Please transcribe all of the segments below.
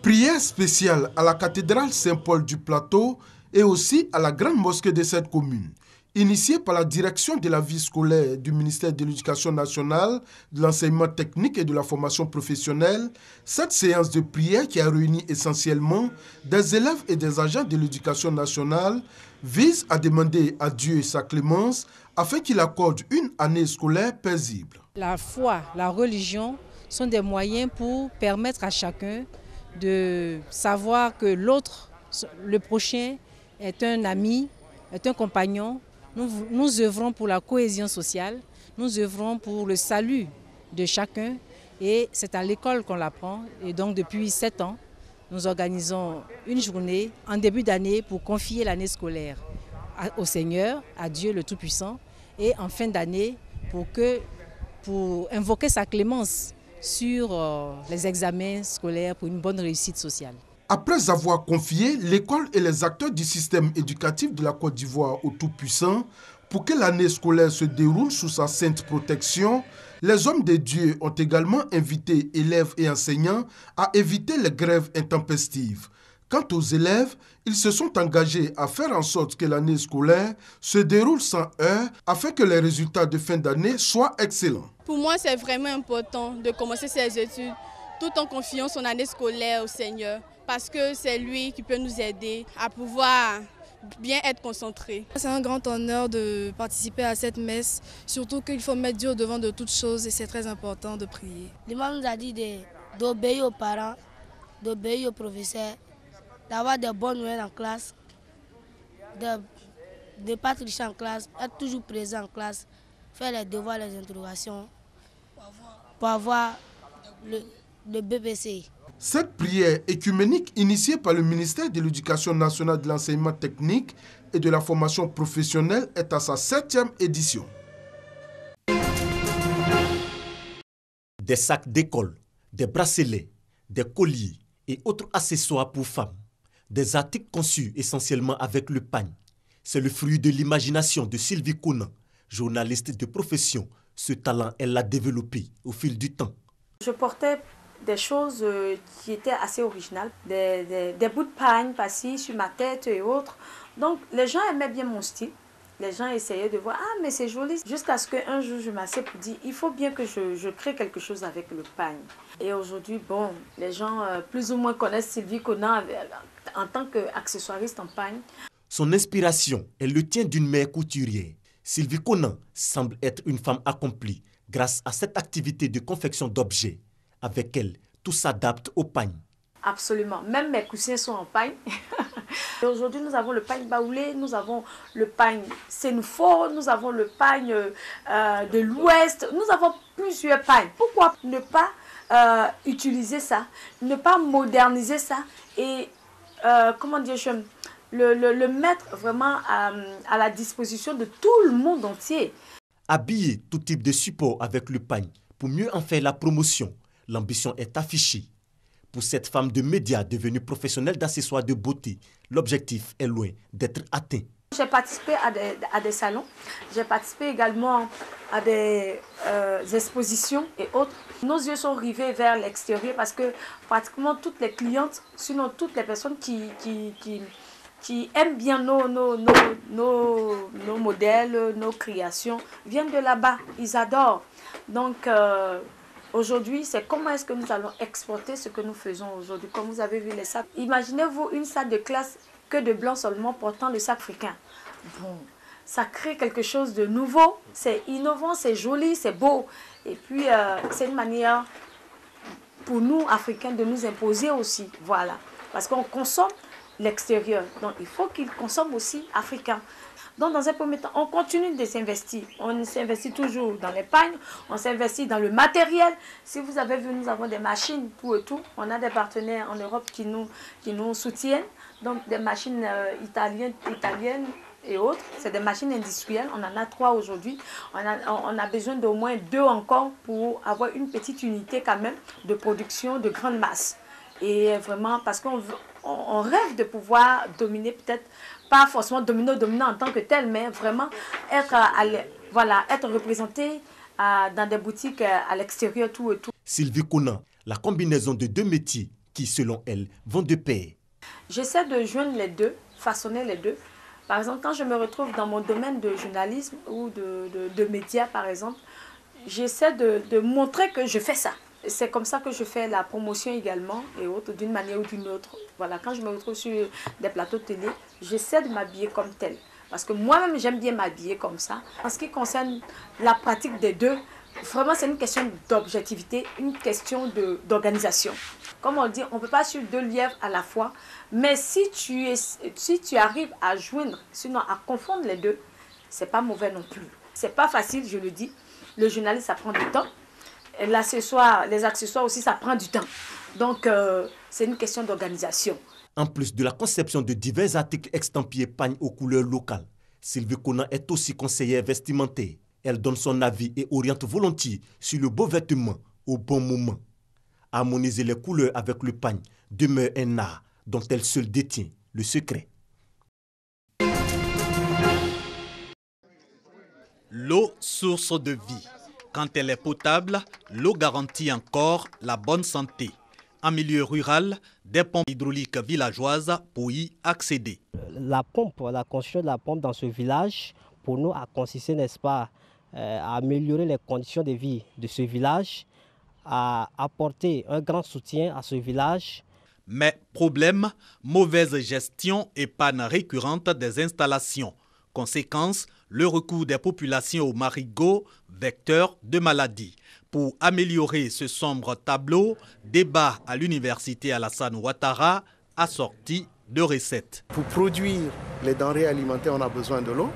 Prière spéciale à la cathédrale Saint-Paul du Plateau et aussi à la grande mosquée de cette commune. Initiée par la direction de la vie scolaire du ministère de l'Éducation nationale, de l'enseignement technique et de la formation professionnelle, cette séance de prière qui a réuni essentiellement des élèves et des agents de l'Éducation nationale vise à demander à Dieu sa clémence afin qu'il accorde une année scolaire paisible. La foi, la religion sont des moyens pour permettre à chacun de savoir que l'autre, le prochain, est un ami, est un compagnon. Nous œuvrons pour la cohésion sociale, nous œuvrons pour le salut de chacun et c'est à l'école qu'on l'apprend. Et donc depuis 7 ans, nous organisons une journée en début d'année pour confier l'année scolaire au Seigneur, à Dieu le Tout-Puissant, et en fin d'année pour invoquer sa clémence sur les examens scolaires pour une bonne réussite sociale. Après avoir confié l'école et les acteurs du système éducatif de la Côte d'Ivoire au Tout-Puissant pour que l'année scolaire se déroule sous sa sainte protection, les hommes de Dieu ont également invité élèves et enseignants à éviter les grèves intempestives. Quant aux élèves, ils se sont engagés à faire en sorte que l'année scolaire se déroule sans heurts afin que les résultats de fin d'année soient excellents. Pour moi, c'est vraiment important de commencer ses études tout en confiant son année scolaire au Seigneur parce que c'est lui qui peut nous aider à pouvoir bien être concentrés. C'est un grand honneur de participer à cette messe, surtout qu'il faut mettre Dieu au devant de toutes choses et c'est très important de prier. L'imam nous a dit d'obéir aux parents, d'obéir aux professeurs, d'avoir de bonnes nouvelles en classe, de ne pas tricher en classe, être toujours présent en classe, faire les devoirs, les interrogations, pour avoir le BPC. Cette prière écuménique initiée par le ministère de l'Éducation nationale, de l'enseignement technique et de la formation professionnelle est à sa 7e édition. Des sacs d'école, des bracelets, des colliers et autres accessoires pour femmes. Des articles conçus essentiellement avec le pagne. C'est le fruit de l'imagination de Sylvie Conan, journaliste de profession. Ce talent, elle l'a développé au fil du temps. Je portais des choses qui étaient assez originales, des bouts de pagne passés sur ma tête et autres. Donc les gens aimaient bien mon style. Les gens essayaient de voir, ah mais c'est joli. Jusqu'à ce qu'un jour je m'assieds pour dire, il faut bien que je crée quelque chose avec le pagne. Et aujourd'hui, bon, les gens plus ou moins connaissent Sylvie Conan en tant qu'accessoiriste en pagne. Son inspiration, elle le tient d'une mère couturière. Sylvie Conan semble être une femme accomplie grâce à cette activité de confection d'objets. Avec elle, tout s'adapte au pagne. Absolument. Même mes coussins sont en pagne. Aujourd'hui, nous avons le pagne baoulé, nous avons le pagne sénoufo, nous avons le pagne de l'Ouest. Nous avons plusieurs pagnes. Pourquoi ne pas utiliser ça, ne pas moderniser ça et comment dire, le mettre vraiment à la disposition de tout le monde entier. Habiller tout type de support avec le pagne pour mieux en faire la promotion. L'ambition est affichée. Pour cette femme de médias devenue professionnelle d'accessoires de beauté, l'objectif est loin d'être atteint. J'ai participé à des salons, j'ai participé également à des expositions et autres. Nos yeux sont rivés vers l'extérieur parce que pratiquement toutes les clientes, sinon toutes les personnes qui aiment bien nos modèles, nos créations, viennent de là-bas, ils adorent. Donc aujourd'hui, c'est comment est-ce que nous allons exporter ce que nous faisons aujourd'hui. Comme vous avez vu les sacs, imaginez-vous une salle de classe que de blanc seulement portant le sac africain. Bon, ça crée quelque chose de nouveau, c'est innovant, c'est joli, c'est beau. Et puis c'est une manière pour nous, Africains, de nous imposer aussi. Voilà, parce qu'on consomme l'extérieur, donc il faut qu'ils consomment aussi africain. Donc dans un premier temps, on continue de s'investir. On s'investit toujours dans les pagnes, on s'investit dans le matériel. Si vous avez vu, nous avons des machines pour tout. On a des partenaires en Europe qui nous soutiennent. Donc des machines italiennes et autres. C'est des machines industrielles. On en a 3 aujourd'hui. On a besoin d'au moins 2 encore pour avoir une petite unité quand même de production de grande masse. Et vraiment, parce qu'on rêve de pouvoir dominer, peut-être pas forcément dominer en tant que tel, mais vraiment être représenté dans des boutiques à l'extérieur, tout et tout. Sylvie Conan, la combinaison de 2 métiers qui, selon elle, vont de pair. J'essaie de joindre les deux, façonner les deux. Par exemple, quand je me retrouve dans mon domaine de journalisme ou de médias, par exemple, j'essaie de montrer que je fais ça. C'est comme ça que je fais la promotion également et autres, d'une manière ou d'une autre. Voilà, quand je me retrouve sur des plateaux de télé, j'essaie de m'habiller comme tel. Parce que moi-même, j'aime bien m'habiller comme ça. En ce qui concerne la pratique des deux, vraiment, c'est une question d'objectivité, une question d'organisation. Comme on dit, on ne peut pas suivre deux lièvres à la fois. Mais si tu arrives à joindre, sinon à confondre les deux, ce n'est pas mauvais non plus. Ce n'est pas facile, je le dis. Le journalisme, ça prend du temps. Les accessoires aussi, ça prend du temps. Donc, c'est une question d'organisation. En plus de la conception de divers articles extempiers pagnes aux couleurs locales, Sylvie Conan est aussi conseillère vestimentaire. Elle donne son avis et oriente volontiers sur le beau vêtement au bon moment. Harmoniser les couleurs avec le pagne demeure un art dont elle seule détient le secret. L'eau, source de vie. Quand elle est potable, l'eau garantit encore la bonne santé. En milieu rural, des pompes hydrauliques villageoises pour y accéder. La construction de la pompe dans ce village, pour nous, a consisté, n'est-ce pas, à améliorer les conditions de vie de ce village, à apporter un grand soutien à ce village. Mais problème, mauvaise gestion et panne récurrente des installations. Conséquence, le recours des populations aux marigots, vecteurs de maladies. Pour améliorer ce sombre tableau, débat à l'université Alassane Ouattara assorti de recettes. Pour produire les denrées alimentaires, on a besoin de l'eau.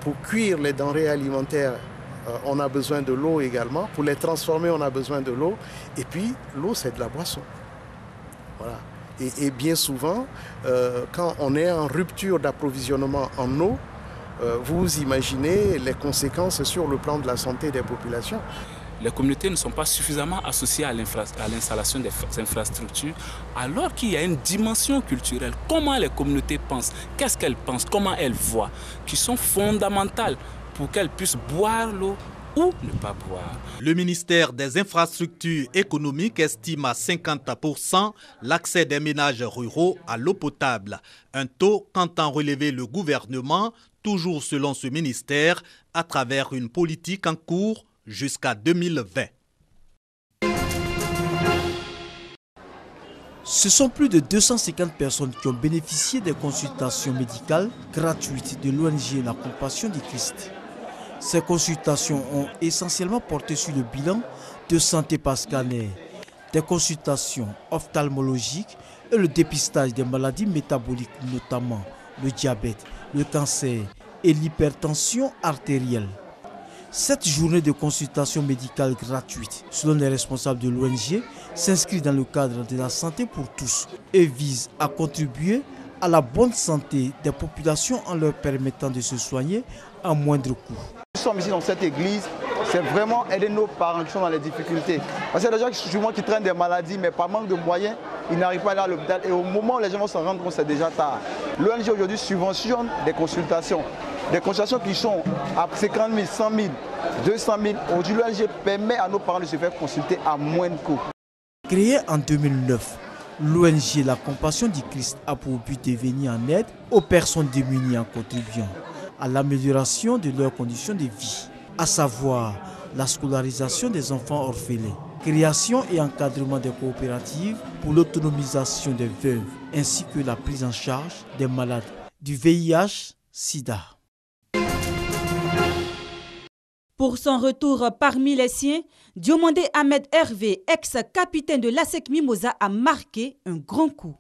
Pour cuire les denrées alimentaires, on a besoin de l'eau également. Pour les transformer, on a besoin de l'eau. Et puis, l'eau, c'est de la boisson. Voilà. Et bien souvent, quand on est en rupture d'approvisionnement en eau, vous imaginez les conséquences sur le plan de la santé des populations. Les communautés ne sont pas suffisamment associées à l'installation des infrastructures, alors qu'il y a une dimension culturelle. Comment les communautés pensent, qu'est-ce qu'elles pensent, comment elles voient, qui sont fondamentales pour qu'elles puissent boire l'eau ou ne pas boire. Le ministère des Infrastructures économiques estime à 50% l'accès des ménages ruraux à l'eau potable. Un taux qu'entend relever le gouvernement, toujours selon ce ministère, à travers une politique en cours jusqu'à 2020. Ce sont plus de 250 personnes qui ont bénéficié des consultations médicales gratuites de l'ONG La Compassion du Christ. Ces consultations ont essentiellement porté sur le bilan de santé par scanner, des consultations ophtalmologiques et le dépistage des maladies métaboliques, notamment le diabète, le cancer et l'hypertension artérielle. Cette journée de consultation médicale gratuite, selon les responsables de l'ONG, s'inscrit dans le cadre de la santé pour tous et vise à contribuer à la bonne santé des populations en leur permettant de se soigner à moindre coût. Nous sommes ici dans cette église, c'est vraiment aider nos parents qui sont dans les difficultés. Parce qu'il y a des gens qui traînent des maladies, mais par manque de moyens, ils n'arrivent pas à aller à l'hôpital. Et au moment où les gens vont s'en rendre compte, c'est déjà tard. L'ONG aujourd'hui subventionne des consultations qui sont à 50 000, 100 000, 200 000. Aujourd'hui, l'ONG permet à nos parents de se faire consulter à moindre coût. Créée en 2009, l'ONG La Compassion du Christ a pour but de venir en aide aux personnes démunies en contribuant à l'amélioration de leurs conditions de vie, à savoir la scolarisation des enfants orphelins, création et encadrement des coopératives pour l'autonomisation des veuves, ainsi que la prise en charge des malades du VIH-Sida. Pour son retour parmi les siens, Diomandé Ahmed Hervé, ex-capitaine de l'ASEC Mimosa, a marqué un grand coup.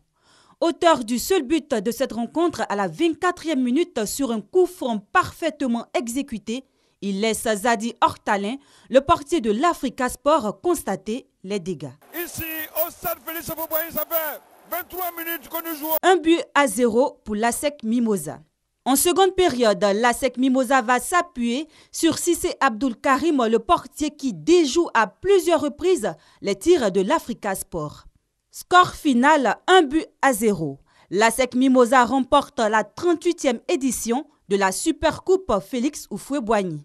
Auteur du seul but de cette rencontre à la 24e minute sur un coup franc parfaitement exécuté, il laisse Zadi Hortalin, le portier de l'Africa Sport, constater les dégâts. Ici, au stade Félix Houphouët-Boigny, ça fait 23 minutes que nous jouons. 1-0 pour l'ASEC Mimosa. En seconde période, l'ASEC Mimosa va s'appuyer sur Cissé Abdul Karim, le portier qui déjoue à plusieurs reprises les tirs de l'Africa Sport. Score final 1-0. L'ASEC Mimosa remporte la 38e édition de la Super Coupe Félix Houphouët-Boigny.